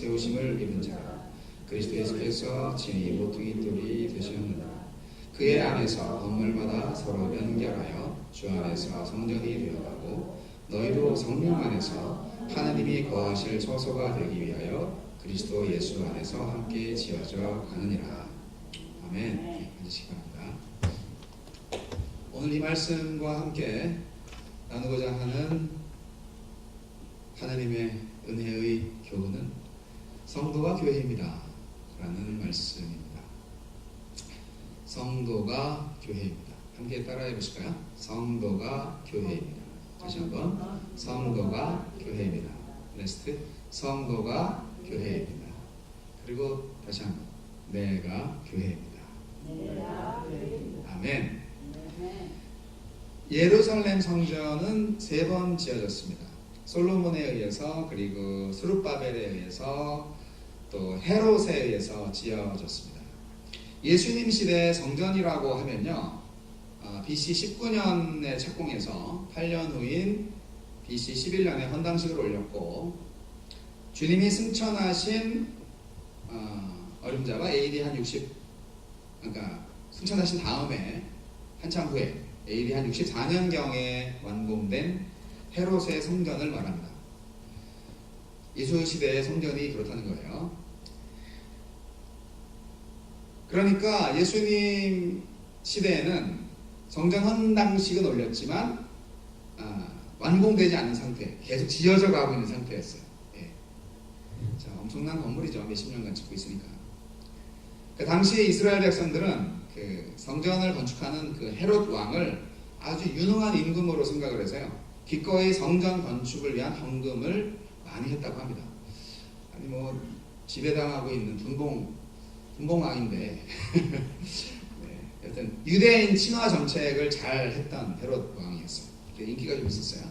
세우심을 입은 자라. 그리스도 예수께서 친히 모퉁이 돌이 되셨느니라. 그의 안에서 건물마다 서로 연결하여 주 안에서 성전이 되어가고 너희도 성령 안에서 하나님이 거하실 처소가 되기 위하여 그리스도 예수 안에서 함께 지어져 가느니라. 아멘. 앉으시기 바랍니다. 오늘 이 말씀과 함께 나누고자 하는 하나님의 은혜의 교훈은 성도가 교회입니다 라는 말씀입니다. 성도가 교회입니다. 함께 따라해 보실까요? 성도가 교회입니다. 다시 한번, 성도가 교회입니다. 레스트, 성도가 교회입니다. 그리고 다시 한번, 내가 교회입니다. 아멘. 예루살렘 성전은 3번 지어졌습니다. 솔로몬에 의해서, 그리고 스룹바벨에 의해서, 또 헤롯에 의해서 지어졌습니다. 예수님 시대 성전이라고 하면요, BC 19년에 착공해서 8년 후인 BC 11년에 헌당식을 올렸고, 주님이 승천하신 어림잡아 AD 한 60, 그러니까 승천하신 다음에 한참 후에 AD 한 64년경에 완공된 헤롯의 성전을 말합니다. 예수 시대의 성전이 그렇다는 거예요. 그러니까 예수님 시대에는 성전 헌당식은 올렸지만 완공되지 않은 상태, 계속 지어져 가고 있는 상태였어요. 예. 자, 엄청난 건물이죠. 몇십 년간 짓고 있으니까. 그 당시에 이스라엘 백성들은 그 성전을 건축하는 그 헤롯 왕을 아주 유능한 임금으로 생각을 해서요, 기꺼이 성전 건축을 위한 헌금을 많이 했다고 합니다. 아니 뭐 지배당하고 있는 분봉왕인데 네, 여튼 유대인 친화 정책을 잘 했던 헤롯 왕이었어요. 인기가 좀 있었어요.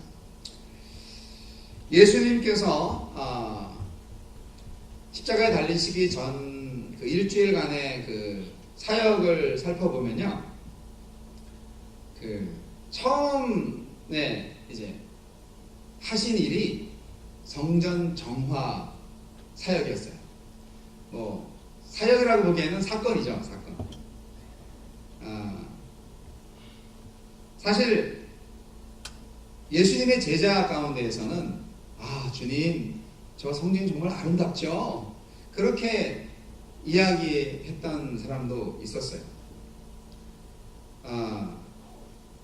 예수님께서 십자가에 달리시기 전 그 일주일간의 그 사역을 살펴보면요, 그 처음에 이제 하신 일이 성전 정화 사역이었어요. 뭐 사역이라고 보기에는 사건이죠, 사건. 사실 예수님의 제자 가운데에서는 주님, 저 성전 정말 아름답죠? 그렇게 이야기했던 사람도 있었어요.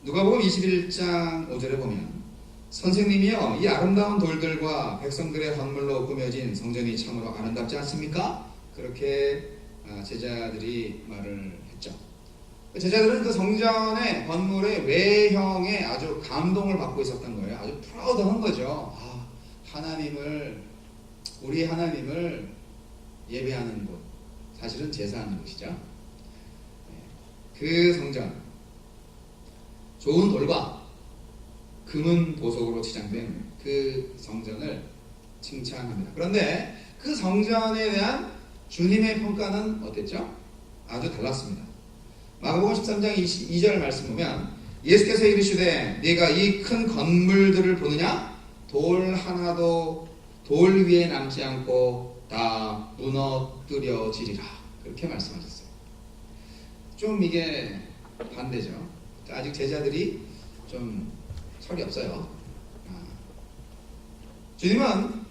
누가복음 21장 5절에 보면, 선생님이여, 이 아름다운 돌들과 백성들의 헌물로 꾸며진 성전이 참으로 아름답지 않습니까? 그렇게 제자들이 말을 했죠. 제자들은 그 성전의 건물의 외형에 아주 감동을 받고 있었던 거예요. 아주 프라우드한 거죠. 우리 하나님을 예배하는 곳, 사실은 제사하는 곳이죠. 그 성전, 좋은 돌과 금은 보석으로 치장된 그 성전을 칭찬합니다. 그런데 그 성전에 대한 주님의 평가는 어땠죠? 아주 달랐습니다. 마가복음 13장 22절 말씀 보면, 예수께서 이르시되 네가 이 큰 건물들을 보느냐? 돌 하나도 돌 위에 남지 않고 다 무너뜨려지리라. 그렇게 말씀하셨어요. 좀 이게 반대죠. 아직 제자들이 좀 철이 없어요. 주님은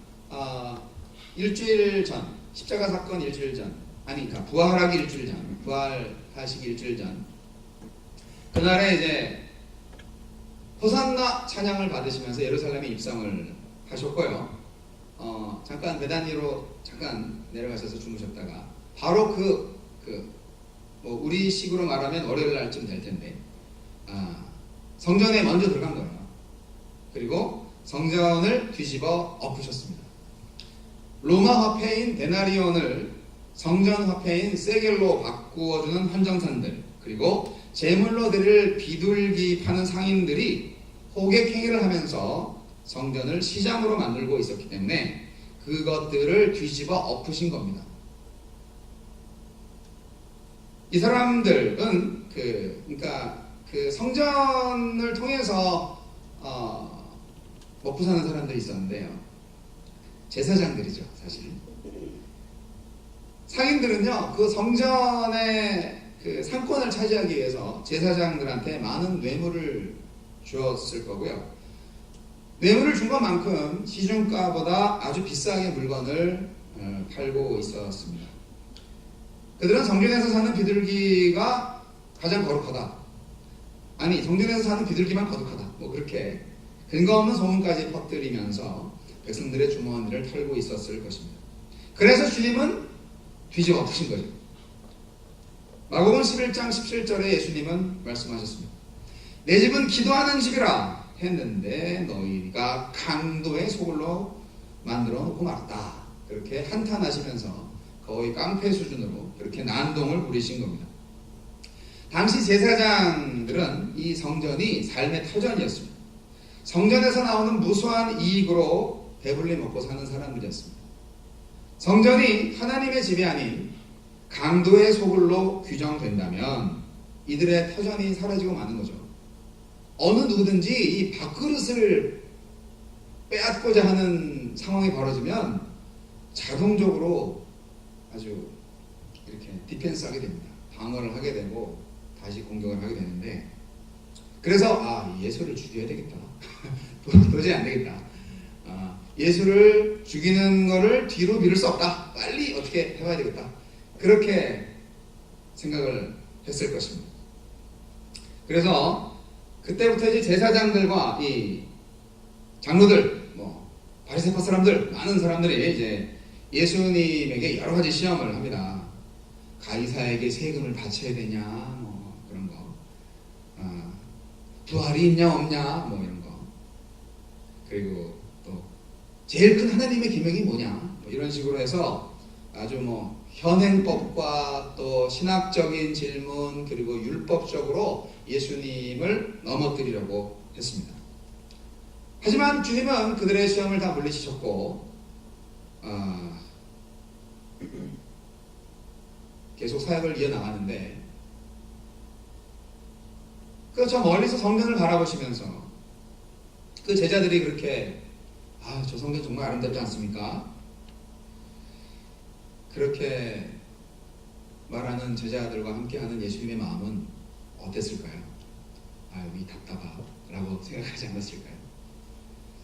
일주일 전, 십자가 사건 일주일 전, 그러니까 부활하기 일주일 전, 부활하시기 일주일 전, 그날에 이제 호산나 찬양을 받으시면서 예루살렘에 입성을 하셨고요. 잠깐 베다니로 잠깐 내려가셔서 주무셨다가 바로 뭐 우리 식으로 말하면 월요일 날쯤 될 텐데 성전에 먼저 들어간 거예요. 그리고 성전을 뒤집어 엎으셨습니다. 로마 화폐인 데나리온을 성전 화폐인 세겔로 바꾸어주는 환정산들, 그리고 제물로 드릴 비둘기 파는 상인들이 호객행위를 하면서 성전을 시장으로 만들고 있었기 때문에 그것들을 뒤집어 엎으신 겁니다. 이 사람들은 그러니까 그 성전을 통해서 먹고 사는 사람들이 있었는데요. 제사장들이죠, 사실. 상인들은요, 그 성전의 그 상권을 차지하기 위해서 제사장들한테 많은 뇌물을 주었을 거고요. 뇌물을 준 것만큼 시중가보다 아주 비싸게 물건을 팔고 있었습니다. 그들은 성전에서 사는 비둘기가 가장 거룩하다. 아니, 성전에서 사는 비둘기만 거룩하다. 뭐 그렇게 근거 없는 소문까지 퍼뜨리면서 백성들의 주머니를 털고 있었을 것입니다. 그래서 주님은 뒤집어 엎으신 거죠. 마가복음 11장 17절에 예수님은 말씀하셨습니다. 내 집은 기도하는 집이라 했는데 너희가 강도의 소굴로 만들어 놓고 말았다. 그렇게 한탄하시면서 거의 깡패 수준으로 그렇게 난동을 부리신 겁니다. 당시 제사장들은 이 성전이 삶의 터전이었습니다. 성전에서 나오는 무수한 이익으로 배불리 먹고 사는 사람들이었습니다. 성전이 하나님의 집이 아닌 강도의 소굴로 규정된다면 이들의 터전이 사라지고 마는 거죠. 어느 누구든지 이 밥그릇을 빼앗고자 하는 상황이 벌어지면 자동적으로 아주 이렇게 디펜스하게 됩니다. 방어를 하게 되고 다시 공격을 하게 되는데, 그래서 예수를 죽여야 되겠다. 도저히 안 되겠다. 예수를 죽이는 거를 뒤로 미룰 수 없다. 빨리 어떻게 해봐야 되겠다. 그렇게 생각을 했을 것입니다. 그래서 그때부터 이제 제사장들과 이 장로들, 바리새파 사람들, 많은 사람들이 이제 예수님에게 여러 가지 시험을 합니다. 가이사에게 세금을 바쳐야 되냐, 그런 거. 부활이 있냐 없냐, 이런 거. 그리고 또 제일 큰 하나님의 계명이 뭐냐, 이런 식으로 해서 아주 현행법과 또 신학적인 질문, 그리고 율법적으로 예수님을 넘어뜨리려고 했습니다. 하지만 주님은 그들의 시험을 다 물리치셨고 계속 사역을 이어나가는데, 저 멀리서 성전을 바라보시면서 그 제자들이 그렇게 저 성전 정말 아름답지 않습니까? 그렇게 말하는 제자들과 함께하는 예수님의 마음은 어땠을까요? 이 답답하 라고 생각하지 않았을까요?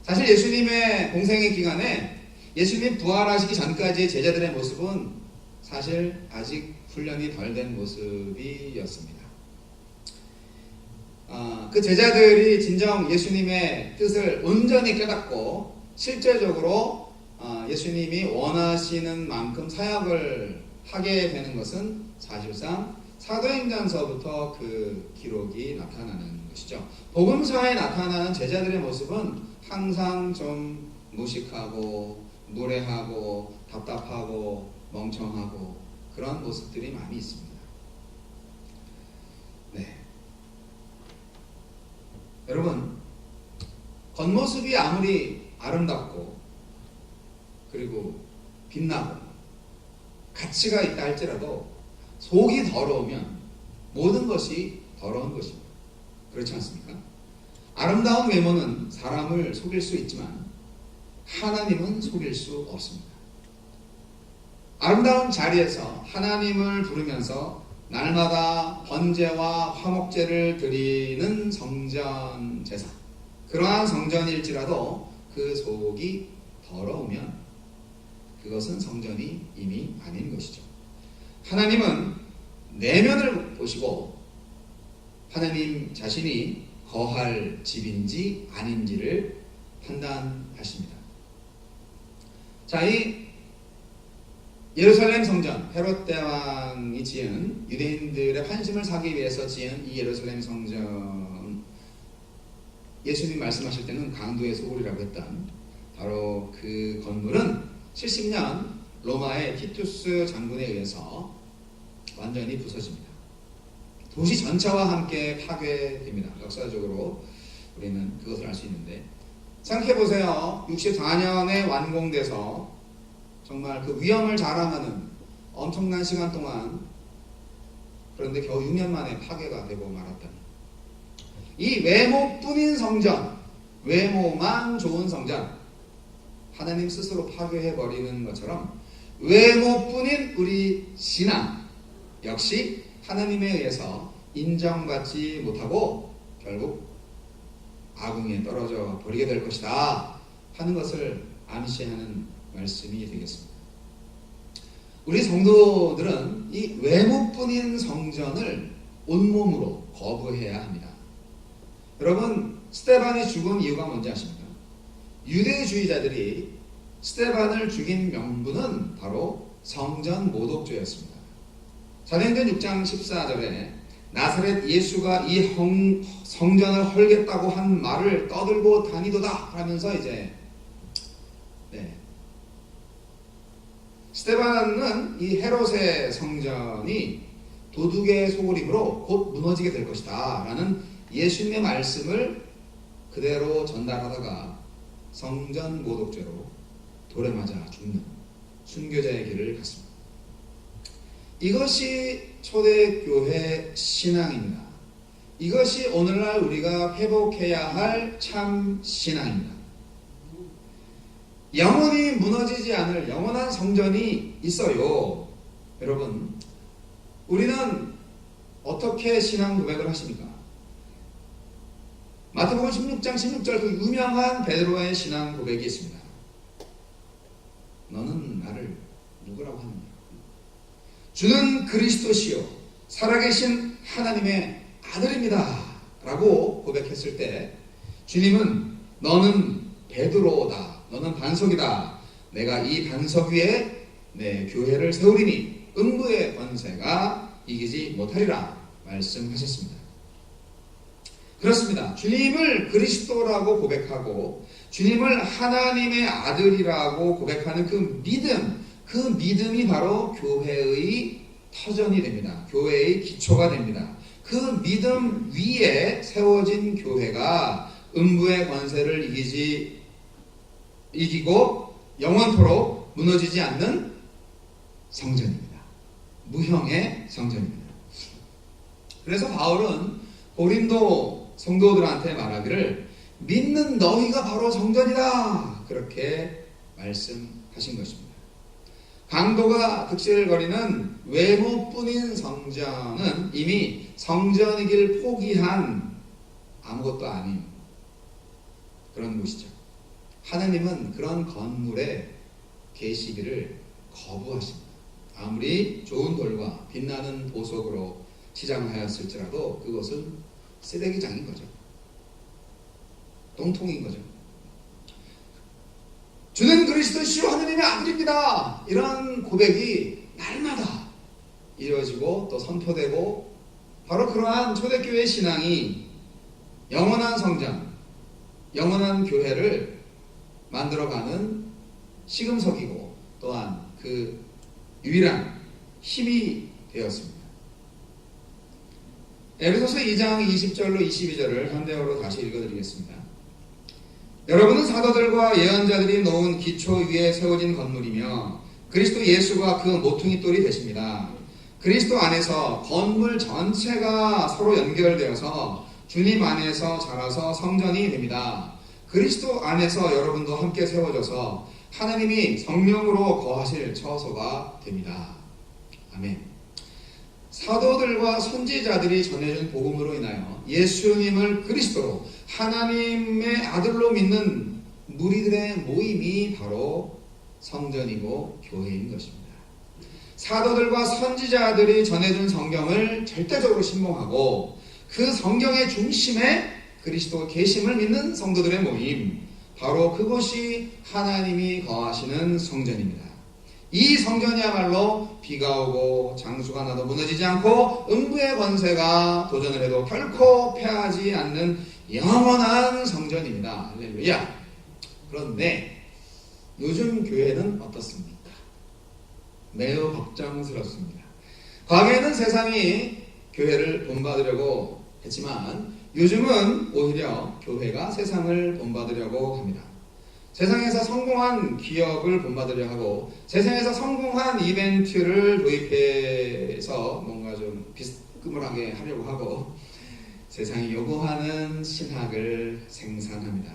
사실 예수님의 공생의 기간에 예수님 부활하시기 전까지의 제자들의 모습은 사실 아직 훈련이 덜 된 모습이었습니다. 그 제자들이 진정 예수님의 뜻을 온전히 깨닫고 실제적으로 예수님이 원하시는 만큼 사역을 하게 되는 것은 사실상 사도행전서부터 그 기록이 나타나는 것이죠. 복음서에 나타나는 제자들의 모습은 항상 좀 무식하고 노래하고 답답하고 멍청하고 그런 모습들이 많이 있습니다. 네. 여러분, 겉모습이 아무리 아름답고 그리고 빛나고 가치가 있다 할지라도 속이 더러우면 모든 것이 더러운 것입니다. 그렇지 않습니까? 아름다운 외모는 사람을 속일 수 있지만 하나님은 속일 수 없습니다. 아름다운 자리에서 하나님을 부르면서 날마다 번제와 화목제를 드리는 성전 제사, 그러한 성전일지라도 그 속이 더러우면 그것은 성전이 이미 아닌 것이죠. 하나님은 내면을 보시고 하나님 자신이 거할 집인지 아닌지를 판단하십니다. 자, 이 예루살렘 성전, 헤롯 대왕이 지은, 유대인들의 환심을 사기 위해서 지은 이 예루살렘 성전, 예수님 말씀하실 때는 강도의 소굴이라고 했던 바로 그 건물은 70년 로마의 티투스 장군에 의해서 완전히 부서집니다. 도시 전체와 함께 파괴됩니다. 역사적으로 우리는 그것을 알 수 있는데, 생각해보세요. 64년에 완공돼서 정말 그 위험을 자랑하는 엄청난 시간 동안, 그런데 겨우 6년 만에 파괴가 되고 말았다니. 이 외모뿐인 성전, 외모만 좋은 성전, 하나님 스스로 파괴해버리는 것처럼 외모뿐인 우리 신앙 역시 하나님에 의해서 인정받지 못하고 결국 아궁이에 떨어져 버리게 될 것이다 하는 것을 암시하는 말씀이 되겠습니다. 우리 성도들은 이 외모뿐인 성전을 온몸으로 거부해야 합니다. 여러분, 스데반이 죽은 이유가 뭔지 아십니까? 유대주의자들이 스데반을 죽인 명분은 바로 성전 모독죄였습니다. 사도행전 6장 14절에 나사렛 예수가 이 성전을 헐겠다고 한 말을 떠들고 다니도다 하면서 이제 스데반은 이 헤롯의 성전이 도둑의 소굴임으로 곧 무너지게 될 것이다 라는 예수님의 말씀을 그대로 전달하다가 성전 모독죄로 돌에 맞아 죽는 순교자의 길을 갔습니다. 이것이 초대교회 신앙입니다. 이것이 오늘날 우리가 회복해야 할 참 신앙입니다. 영원히 무너지지 않을 영원한 성전이 있어요. 여러분, 우리는 어떻게 신앙 고백을 하십니까? 마태복음 16장 16절 그 유명한 베드로의 신앙 고백이 있습니다. 너는 나를 누구라고 하느냐? 주는 그리스도시요 살아계신 하나님의 아들입니다 라고 고백했을 때 주님은 너는 베드로다, 너는 반석이다, 내가 이 반석 위에 내 교회를 세우리니 음부의 권세가 이기지 못하리라 말씀하셨습니다. 그렇습니다. 주님을 그리스도라고 고백하고 주님을 하나님의 아들이라고 고백하는 그 믿음이 바로 교회의 터전이 됩니다. 교회의 기초가 됩니다. 그 믿음 위에 세워진 교회가 음부의 권세를 이기고 영원토록 무너지지 않는 성전입니다. 무형의 성전입니다. 그래서 바울은 고린도 성도들한테 말하기를 믿는 너희가 바로 성전이다 그렇게 말씀하신 것입니다. 강도가 득실거리는 외모뿐인 성전은 이미 성전이길 포기한 아무것도 아닌 그런 곳이죠. 하나님은 그런 건물에 계시기를 거부하십니다. 아무리 좋은 돌과 빛나는 보석으로 치장하였을지라도 그것은 쓰레기장인 거죠. 똥통인 거죠. 주는 그리스도시요 하나님의 아들입니다. 이런 고백이 날마다 이루어지고 또 선포되고 바로 그러한 초대교회 신앙이 영원한 성전, 영원한 교회를 만들어가는 시금석이고 또한 그 유일한 힘이 되었습니다. 에베소서 2장 20절로 22절을 현대어로 다시 읽어드리겠습니다. 여러분은 사도들과 예언자들이 놓은 기초 위에 세워진 건물이며 그리스도 예수가 그 모퉁이 돌이 되십니다. 그리스도 안에서 건물 전체가 서로 연결되어서 주님 안에서 자라서 성전이 됩니다. 그리스도 안에서 여러분도 함께 세워져서 하나님이 성령으로 거하실 처소가 됩니다. 아멘. 사도들과 선지자들이 전해준 복음으로 인하여 예수님을 그리스도로 하나님의 아들로 믿는 무리들의 모임이 바로 성전이고 교회인 것입니다. 사도들과 선지자들이 전해준 성경을 절대적으로 신봉하고 그 성경의 중심에 그리스도 계심을 믿는 성도들의 모임, 바로 그것이 하나님이 거하시는 성전입니다. 이 성전이야말로 비가 오고 장수가 나도 무너지지 않고 음부의 권세가 도전을 해도 결코 패하지 않는 영원한 성전입니다. 할렐루야. 그런데 요즘 교회는 어떻습니까? 매우 걱정스럽습니다. 과거에는 세상이 교회를 본받으려고 했지만 요즘은 오히려 교회가 세상을 본받으려고 합니다. 세상에서 성공한 기업을 본받으려 하고 세상에서 성공한 이벤트를 도입해서 뭔가 좀 비스듬하게 하려고 하고 세상이 요구하는 신학을 생산합니다.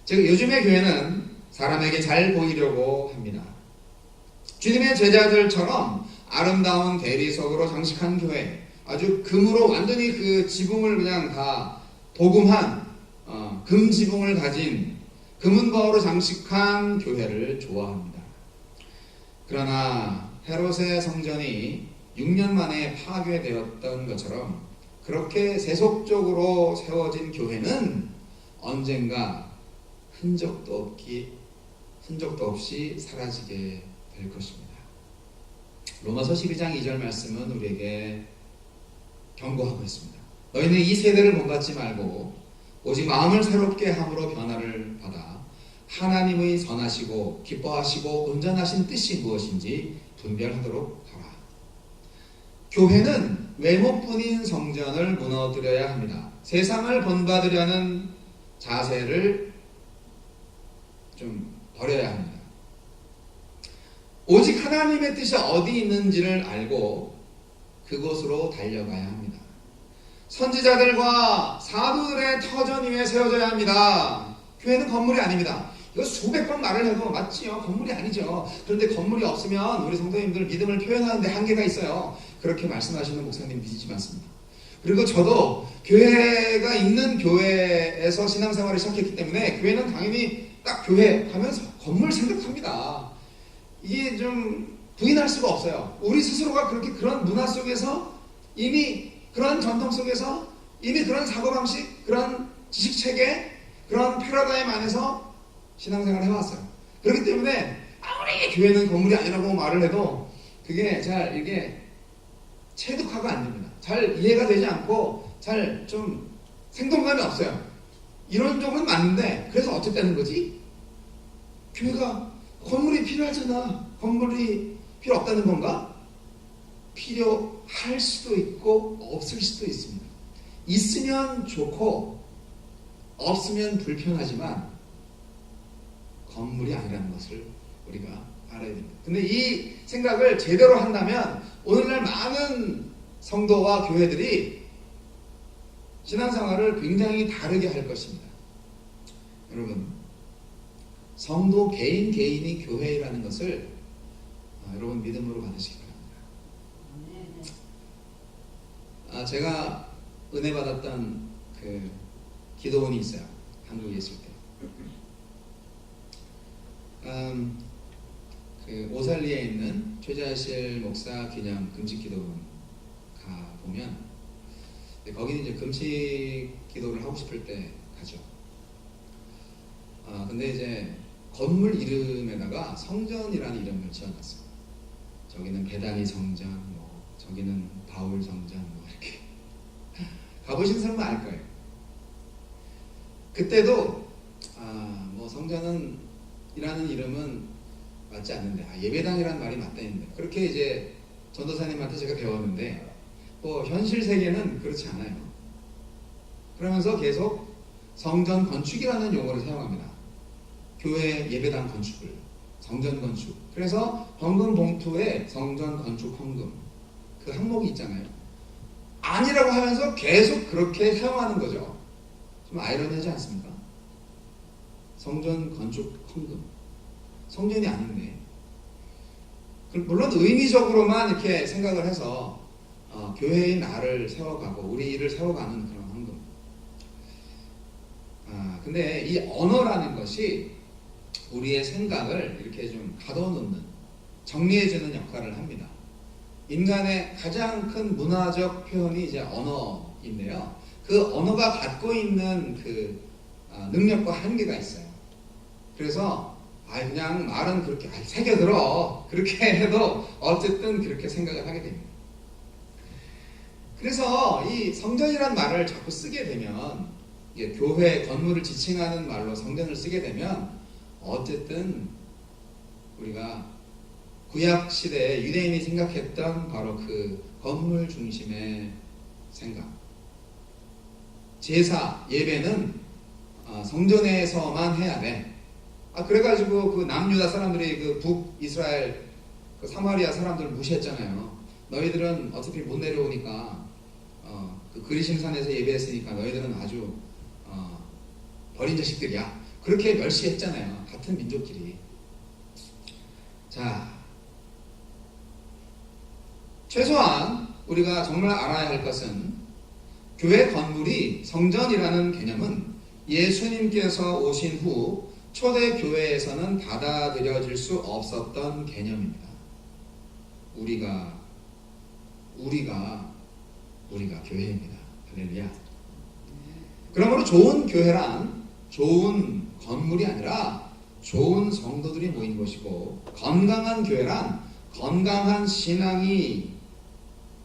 즉 요즘의 교회는 사람에게 잘 보이려고 합니다. 주님의 제자들처럼 아름다운 대리석으로 장식한 교회, 아주 금으로 완전히 그 지붕을 그냥 다 도금한 금 지붕을 가진 금은바오로 장식한 교회를 좋아합니다. 그러나 헤롯의 성전이 6년 만에 파괴되었던 것처럼 그렇게 세속적으로 세워진 교회는 언젠가 흔적도 없이 사라지게 될 것입니다. 로마서 12장 2절 말씀은 우리에게 경고하고 있습니다. 너희는 이 세대를 본받지 말고 오직 마음을 새롭게 함으로 변화를 받아 하나님의 선하시고 기뻐하시고 온전하신 뜻이 무엇인지 분별하도록 하라. 교회는 외모뿐인 성전을 무너뜨려야 합니다. 세상을 본받으려는 자세를 좀 버려야 합니다. 오직 하나님의 뜻이 어디 있는지를 알고 그곳으로 달려가야 합니다. 선지자들과 사도들의 터전 위에 세워져야 합니다. 교회는 건물이 아닙니다. 이거 수백 번 말을 해도 맞지요. 건물이 아니죠. 그런데 건물이 없으면 우리 성도님들 믿음을 표현하는데 한계가 있어요. 그렇게 말씀하시는 목사님 믿지 않습니다. 그리고 저도 교회가 있는 교회에서 신앙생활을 시작했기 때문에 교회는 당연히 딱 교회 하면서 건물 생각합니다. 이게 좀 부인할 수가 없어요. 우리 스스로가 그렇게 그런 문화 속에서 이미 그런 전통 속에서 이미 그런 사고방식, 그런 지식체계, 그런 패러다임 안에서 신앙생활을 해왔어요. 그렇기 때문에 아무리 교회는 건물이 아니라고 말을 해도 그게 잘 이게 체득화가 안 됩니다. 잘 이해가 되지 않고 잘 좀 생동감이 없어요. 이론적으로는 맞는데 그래서 어떻게 되는 거지? 교회가 건물이 필요하잖아. 건물이 필요 없다는 건가? 필요할 수도 있고 없을 수도 있습니다. 있으면 좋고 없으면 불편하지만 건물이 아니라는 것을 우리가 알아야 됩니다. 근데 이 생각을 제대로 한다면 오늘날 많은 성도와 교회들이 신앙생활을 굉장히 다르게 할 것입니다. 여러분, 성도 개인이 교회라는 것을 여러분 믿음으로 받으시기 바랍니다. 제가 은혜 받았던 그 기도원이 있어요. 한국에 있을 때. 그 오살리에 있는 최자실 목사 기념 금식 기도원 가 보면 거기는 이제 금식 기도를 하고 싶을 때 가죠. 근데 이제 건물 이름에다가 성전이라는 이름을 지어놨어요. 저기는 베다니 성전, 뭐 저기는 바울 성전, 뭐 이렇게 가보신 사람은 알 거예요. 그때도 뭐 성전은 이라는 이름은 맞지 않는데 예배당이라는 말이 맞다 했는데 그렇게 이제 전도사님한테 제가 배웠는데 뭐 현실 세계는 그렇지 않아요. 그러면서 계속 성전 건축이라는 용어를 사용합니다. 교회 예배당 건축을 성전 건축. 그래서 헌금 봉투에 성전 건축 헌금 그 항목이 있잖아요. 아니라고 하면서 계속 그렇게 사용하는 거죠. 좀 아이러니하지 않습니까? 성전 건축 헌금. 성전이 아닌데. 물론 의미적으로만 이렇게 생각을 해서 교회의 날을 세워가고 우리 일을 세워가는 그런 헌금. 근데 이 언어라는 것이 우리의 생각을 이렇게 좀 가둬놓는, 정리해주는 역할을 합니다. 인간의 가장 큰 문화적 표현이 이제 언어인데요. 그 언어가 갖고 있는 그 능력과 한계가 있어요. 그래서 그냥 말은 그렇게 새겨들어 그렇게 해도 어쨌든 그렇게 생각을 하게 됩니다. 그래서 이 성전이라는 말을 자꾸 쓰게 되면 교회 건물을 지칭하는 말로 성전을 쓰게 되면 어쨌든 우리가 구약 시대에 유대인이 생각했던 바로 그 건물 중심의 생각, 제사, 예배는 성전에서만 해야 돼. 그래가지고 그 남유다 사람들이 그 북이스라엘 그 사마리아 사람들을 무시했잖아요. 너희들은 어차피 못 내려오니까 그 그리심산에서 예배했으니까 너희들은 아주 버린 자식들이야. 그렇게 멸시했잖아요. 같은 민족끼리. 자, 최소한 우리가 정말 알아야 할 것은 교회 건물이 성전이라는 개념은 예수님께서 오신 후 초대교회에서는 받아들여질 수 없었던 개념입니다. 우리가 교회입니다. 할렐루야. 그러므로 좋은 교회란 좋은 건물이 아니라 좋은 성도들이 모인 것이고, 건강한 교회란 건강한 신앙이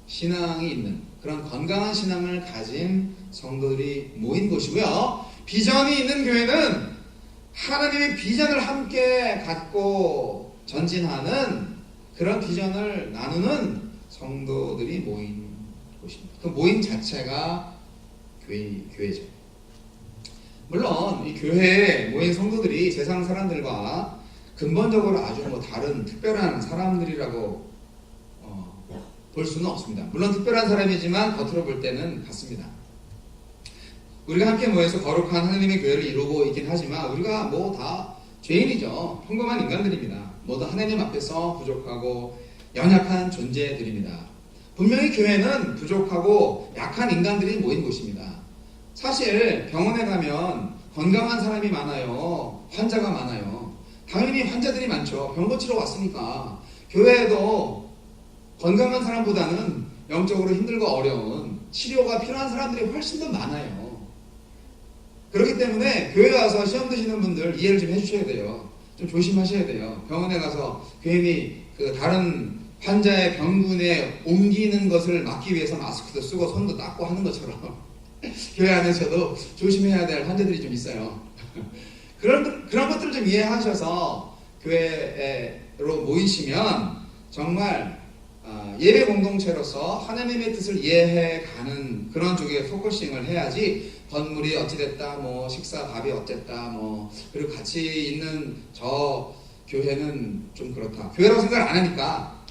있는 그런 건강한 신앙을 가진 성도들이 모인 곳이고요. 비전이 있는 교회는 하나님의 비전을 함께 갖고 전진하는 그런 비전을 나누는 성도들이 모인 곳입니다. 그 모임 자체가 교회죠. 물론 이 교회에 모인 성도들이 세상 사람들과 근본적으로 아주 다른 특별한 사람들이라고 볼 수는 없습니다. 물론 특별한 사람이지만 겉으로 볼 때는 같습니다. 우리가 함께 모여서 거룩한 하나님의 교회를 이루고 있긴 하지만 우리가 다 죄인이죠. 평범한 인간들입니다. 모두 하나님 앞에서 부족하고 연약한 존재들입니다. 분명히 교회는 부족하고 약한 인간들이 모인 곳입니다. 사실 병원에 가면 건강한 사람이 많아요. 환자가 많아요. 당연히 환자들이 많죠. 병 고치러 왔으니까. 교회에도 건강한 사람보다는 영적으로 힘들고 어려운 치료가 필요한 사람들이 훨씬 더 많아요. 그렇기 때문에 교회 가서 시험 드시는 분들 이해를 좀 해주셔야 돼요. 좀 조심하셔야 돼요. 병원에 가서 괜히 다른 환자의 병군에 옮기는 것을 막기 위해서 마스크도 쓰고 손도 닦고 하는 것처럼 교회 안에서도 조심해야 될 환자들이 좀 있어요. 그런 것들을 좀 이해하셔서 교회로 모이시면 정말 예배 공동체로서 하나님의 뜻을 이해해가는 그런 쪽에 포커싱을 해야지, 건물이 어찌됐다, 식사 밥이 어쨌다, 그리고 같이 있는 저 교회는 좀 그렇다. 교회라고 생각을 안 하니까.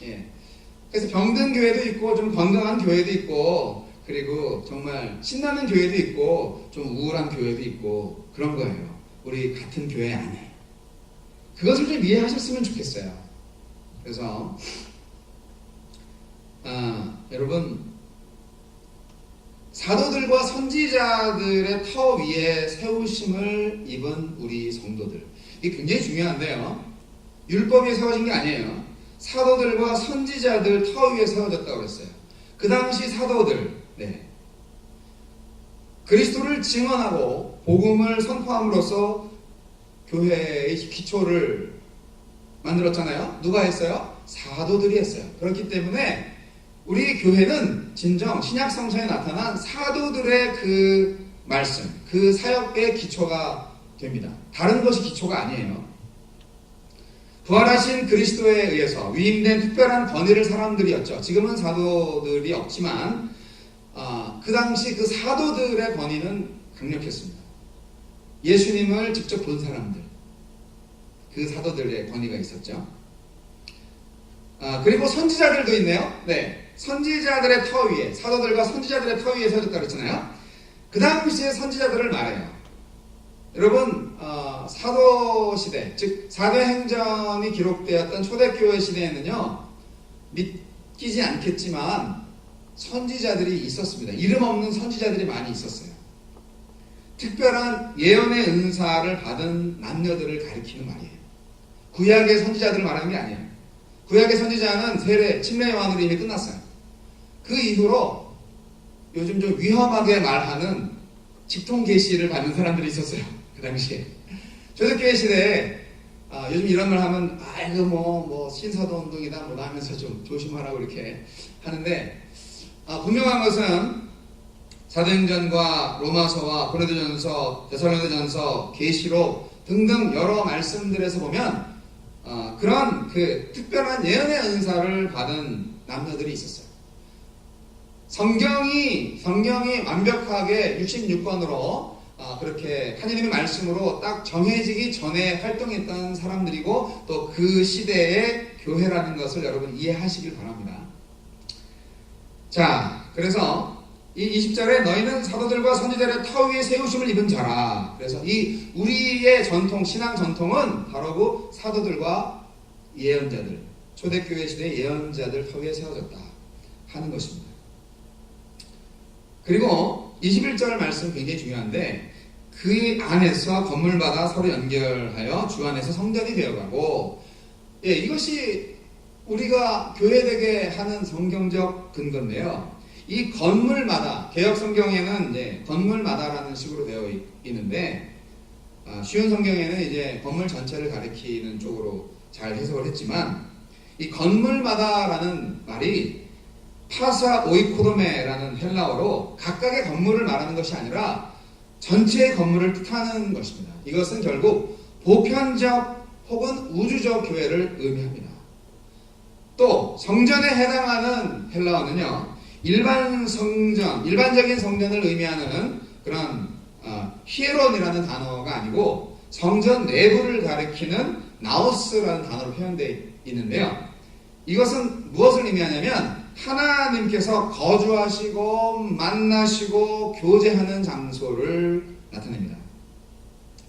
그래서 병든 교회도 있고, 좀 건강한 교회도 있고, 그리고 정말 신나는 교회도 있고, 좀 우울한 교회도 있고, 그런 거예요. 우리 같은 교회 안에. 그것을 좀 이해하셨으면 좋겠어요. 그래서 여러분, 사도들과 선지자들의 터 위에 세우심을 입은 우리 성도들, 이게 굉장히 중요한데요. 율법이 세워진 게 아니에요. 사도들과 선지자들 터 위에 세워졌다고 그랬어요. 그 당시 사도들, 그리스도를 증언하고 복음을 선포함으로써 교회의 기초를 만들었잖아요. 누가 했어요? 사도들이 했어요. 그렇기 때문에 우리 교회는 진정 신약 성서에 나타난 사도들의 그 말씀, 그 사역의 기초가 됩니다. 다른 것이 기초가 아니에요. 부활하신 그리스도에 의해서 위임된 특별한 권위를 사람들이었죠. 지금은 사도들이 없지만 그 당시 그 사도들의 권위는 강력했습니다. 예수님을 직접 본 사람들, 그 사도들의 권위가 있었죠. 그리고 선지자들도 있네요. 선지자들의 터 위에, 사도들과 선지자들의 터 위에 세워졌다고 그랬잖아요. 그 당시의 선지자들을 말해요. 여러분, 사도시대, 즉 사도행전이 기록되었던 초대교회 시대에는요, 믿기지 않겠지만 선지자들이 있었습니다. 이름 없는 선지자들이 많이 있었어요. 특별한 예언의 은사를 받은 남녀들을 가리키는 말이에요. 구약의 선지자들을 말하는 게 아니에요. 구약의 선지자는 세례, 침례 요한으로 이미 끝났어요. 그 이후로 요즘 좀 위험하게 말하는 직통 계시를 받는 사람들이 있었어요. 그 당시에. 초대교회 시대에 요즘 이런 말 하면 신사도 운동이다 하면서 좀 조심하라고 이렇게 하는데, 분명한 것은 사도행전과 로마서와 고린도전서, 데살로니가전서, 계시록 등등 여러 말씀들에서 보면 그런 그 특별한 예언의 은사를 받은 남녀들이 있었어요. 성경이 완벽하게 66권으로 그렇게 하나님의 말씀으로 딱 정해지기 전에 활동했던 사람들이고, 또 그 시대의 교회라는 것을 여러분 이해하시길 바랍니다. 자, 그래서 이 20절에 너희는 사도들과 선지자들의 터 위에 세우심을 입은 자라. 그래서 이 우리의 전통, 신앙 전통은 바로 그 사도들과 예언자들, 초대교회 시대의 예언자들 터 위에 세워졌다. 하는 것입니다. 그리고 21절 말씀 굉장히 중요한데 그 안에서 건물마다 서로 연결하여 주 안에서 성전이 되어가고 이것이 우리가 교회되게 하는 성경적 근거인데요. 이 건물마다 개역 성경에는 이제 건물마다라는 식으로 되어 있는데 쉬운 성경에는 이제 건물 전체를 가리키는 쪽으로 잘 해석을 했지만 이 건물마다라는 말이 파사 오이코도메라는 헬라어로 각각의 건물을 말하는 것이 아니라 전체의 건물을 뜻하는 것입니다. 이것은 결국 보편적 혹은 우주적 교회를 의미합니다. 또 성전에 해당하는 헬라어는요, 일반적인 성전을 의미하는 그런 히에론이라는 단어가 아니고 성전 내부를 가리키는 나오스라는 단어로 표현되어 있는데요. 이것은 무엇을 의미하냐면 하나님께서 거주하시고 만나시고 교제하는 장소를 나타냅니다.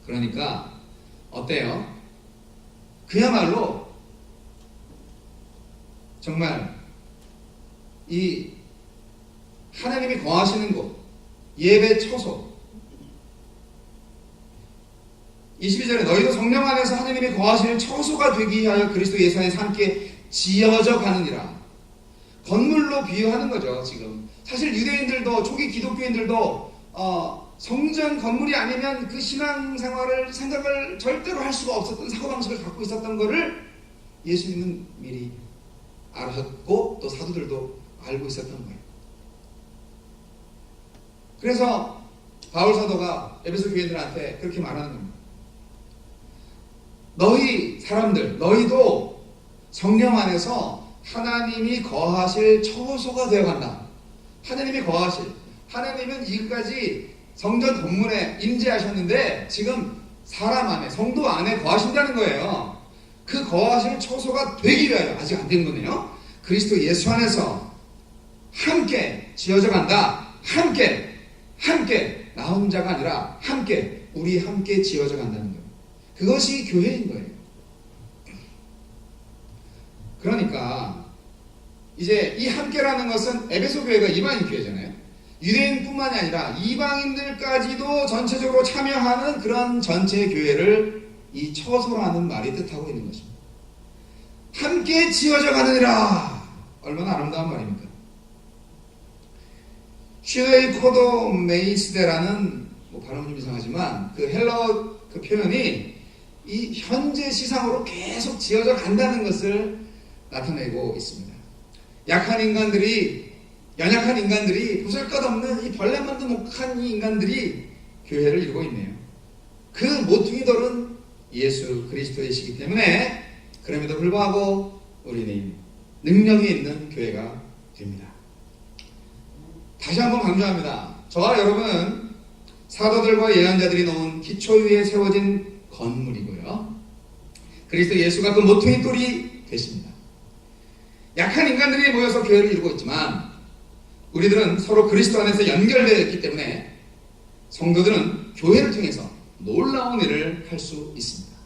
그러니까 어때요? 그야말로 정말 이 하나님이 거하시는 곳, 예배 처소. 22절에 너희도 성령 안에서 하나님이 거하시는 처소가 되기 위하여 그리스도 예수 안에서 함께 지어져 가느니라. 건물로 비유하는 거죠. 지금 사실 유대인들도 초기 기독교인들도 성전 건물이 아니면 그 신앙생활을 생각을 절대로 할 수가 없었던 사고방식을 갖고 있었던 것을 예수님은 미리 알았고 또 사도들도 알고 있었던 거예요. 그래서 바울 사도가 에베소 교인들한테 그렇게 말하는 겁니다. 너희 사람들, 너희도 성령 안에서 하나님이 거하실 처소가 되어간다. 하나님이 거하실, 하나님은 지금까지 성전 건물에 임재하셨는데 지금 사람 안에, 성도 안에 거하신다는 거예요. 그 거하실 처소가 되기 위하여, 아직 안 된 거네요. 그리스도 예수 안에서 함께 지어져 간다. 함께 나 혼자가 아니라 함께, 우리 함께 지어져 간다는 거예요. 그것이 교회인 거예요. 그러니까 이제 이 함께라는 것은 에베소 교회가 이방인 교회잖아요. 유대인뿐만이 아니라 이방인들까지도 전체적으로 참여하는 그런 전체 교회를 이 처소라는 말이 뜻하고 있는 것입니다. 함께 지어져 가느니라. 얼마나 아름다운 말입니까? 슈레이 코도 메이스데라는 발음은 좀 이상하지만 그 헬라어 그 표현이 이 현재 시상으로 계속 지어져 간다는 것을 나타내고 있습니다. 약한 인간들이, 연약한 인간들이, 보잘것없는 이 벌레만도 못한 이 인간들이 교회를 이루고 있네요. 그 모퉁이돌은 예수 그리스도이시기 때문에 그럼에도 불구하고 우리는 능력이 있는 교회가 됩니다. 다시 한번 강조합니다. 저와 여러분은 사도들과 예언자들이 놓은 기초 위에 세워진 건물이고요. 그리스도 예수가 그 모퉁이돌이 되십니다. 약한 인간들이 모여서 교회를 이루고 있지만 우리들은 서로 그리스도 안에서 연결되어 있기 때문에 성도들은 교회를 통해서 놀라운 일을 할 수 있습니다.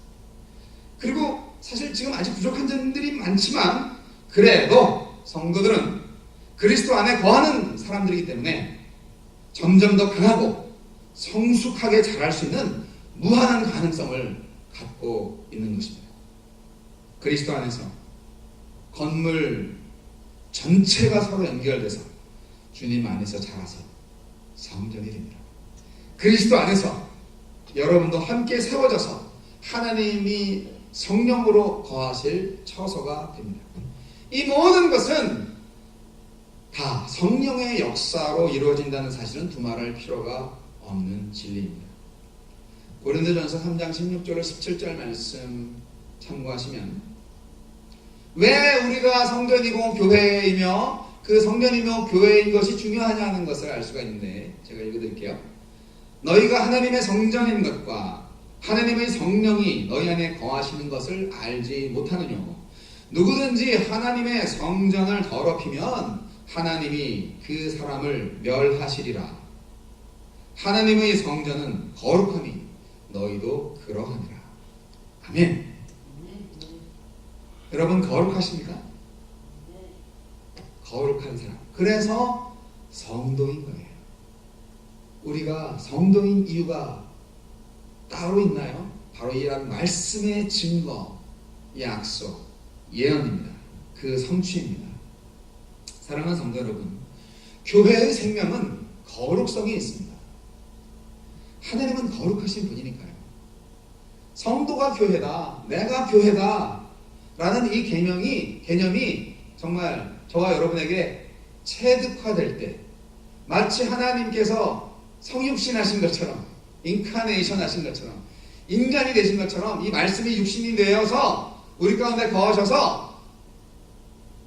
그리고 사실 지금 아직 부족한 점들이 많지만 그래도 성도들은 그리스도 안에 거하는 사람들이기 때문에 점점 더 강하고 성숙하게 자랄 수 있는 무한한 가능성을 갖고 있는 것입니다. 그리스도 안에서 건물 전체가 서로 연결돼서 주님 안에서 자라서 성전이 됩니다. 그리스도 안에서 여러분도 함께 세워져서 하나님이 성령으로 거하실 처소가 됩니다. 이 모든 것은 다 성령의 역사로 이루어진다는 사실은 두말할 필요가 없는 진리입니다. 고린도전서 3장 16절 17절 말씀 참고하시면 왜 우리가 성전이고 교회이며 그 성전이며 교회인 것이 중요하냐는 것을 알 수가 있는데 제가 읽어드릴게요. 너희가 하나님의 성전인 것과 하나님의 성령이 너희 안에 거하시는 것을 알지 못하느냐. 누구든지 하나님의 성전을 더럽히면 하나님이 그 사람을 멸하시리라. 하나님의 성전은 거룩하니 너희도 그러하니라. 아멘. 여러분 거룩하십니까? 거룩한 사람. 그래서 성도인 거예요. 우리가 성도인 이유가 따로 있나요? 바로 이런 말씀의 증거, 약속, 예언입니다. 그 성취입니다. 사랑하는 성도 여러분, 교회의 생명은 거룩성이 있습니다. 하나님은 거룩하신 분이니까요. 성도가 교회다, 내가 교회다 라는 이 개념이 정말 저와 여러분에게 체득화될 때, 마치 하나님께서 성육신 하신 것처럼, 인카네이션 하신 것처럼, 인간이 되신 것처럼 이 말씀이 육신이 되어서 우리 가운데 거하셔서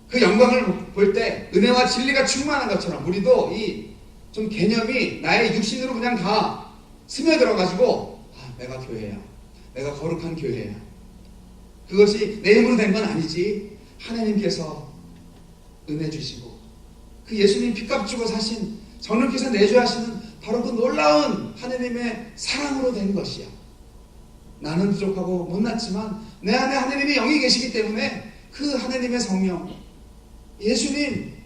그 영광을 볼 때 은혜와 진리가 충만한 것처럼, 우리도 이 좀 개념이 나의 육신으로 그냥 다 스며들어가지고, 내가 교회야, 내가 거룩한 교회야, 그것이 내 힘으로 된 건 아니지, 하나님께서 은혜 주시고 그 예수님 핏값 주고 사신, 정령께서 내주하시는 바로 그 놀라운 하나님의 사랑으로 된 것이야. 나는 부족하고 못났지만 내 안에 하나님의 영이 계시기 때문에 그 하나님의 성령 예수님,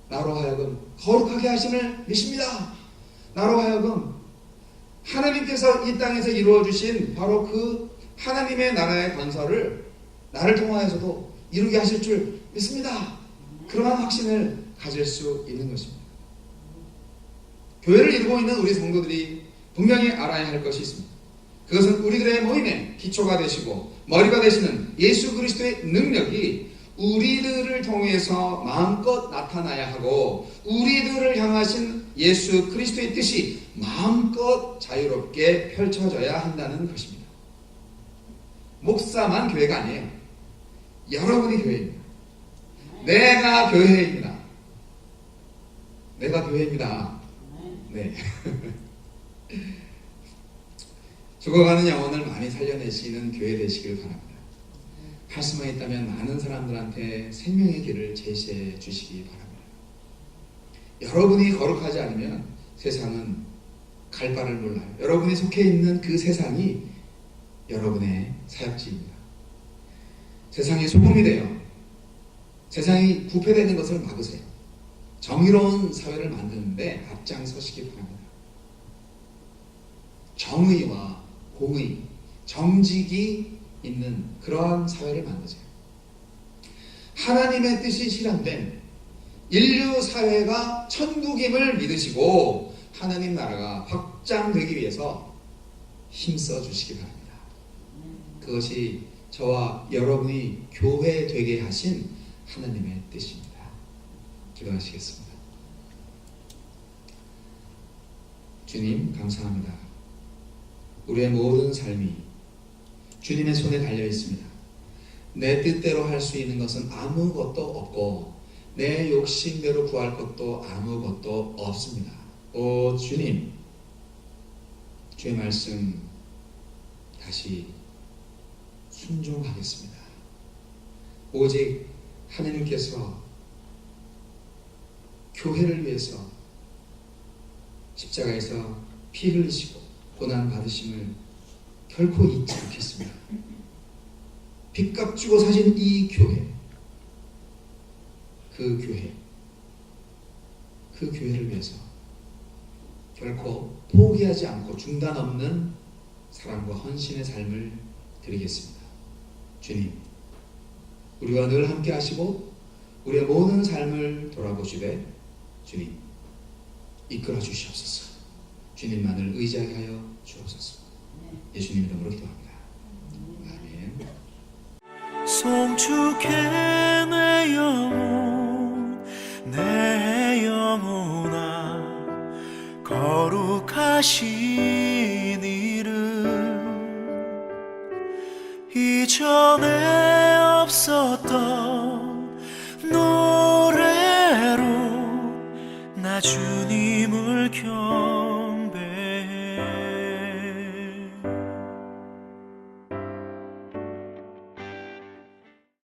나로 하여금 거룩하게 하심을 믿습니다. 나로 하여금 하나님께서 이 땅에서 이루어주신 바로 그 하나님의 나라의 건설을 나를 통하여서도 이루게 하실 줄 믿습니다. 그러한 확신을 가질 수 있는 것입니다. 교회를 이루고 있는 우리 성도들이 분명히 알아야 할 것이 있습니다. 그것은 우리들의 모임의 기초가 되시고 머리가 되시는 예수 그리스도의 능력이 우리들을 통해서 마음껏 나타나야 하고, 우리들을 향하신 예수 그리스도의 뜻이 마음껏 자유롭게 펼쳐져야 한다는 것입니다. 목사만 교회가 아니에요. 여러분이 교회입니다. 내가 교회입니다. 내가 교회입니다. 네. 죽어가는 영혼을 많이 살려내시는 교회 되시길 바랍니다. 할 수만 있다면 많은 사람들한테 생명의 길을 제시해 주시기 바랍니다. 여러분이 거룩하지 않으면 세상은 갈 바를 몰라요. 여러분이 속해 있는 그 세상이 여러분의 사역지입니다. 세상이 소금이 되어 세상이 부패되는 것을 막으세요. 정의로운 사회를 만드는데 앞장서시기 바랍니다. 정의와 공의, 정직이 있는 그러한 사회를 만드세요. 하나님의 뜻이 실현된 인류 사회가 천국임을 믿으시고 하나님 나라가 확장되기 위해서 힘써 주시기 바랍니다. 그것이 저와 여러분이 교회 되게 하신 하나님의 뜻입니다. 기도하시겠습니다. 주님, 감사합니다. 우리의 모든 삶이 주님의 손에 달려 있습니다. 내 뜻대로 할 수 있는 것은 아무것도 없고 내 욕심대로 구할 것도 아무것도 없습니다. 오 주님, 주의 말씀 다시 순종하겠습니다. 오직 하나님께서 교회를 위해서 십자가에서 피 흘리시고 고난 받으심을 결코 잊지 않겠습니다. 빚값 주고 사신 이 교회, 그 교회를 위해서 결코 포기하지 않고 중단 없는 사랑과 헌신의 삶을 드리겠습니다. 주님, 우리와 늘 함께 하시고 우리의 모든 삶을 돌아보시되 주님 이끌어 주시옵소서. 주님만을 의지하게 하여 주옵소서. 예수님 이름으로 기도합니다. 아멘. 송축해 내 영혼아 거룩하신 이름 이전에 없었던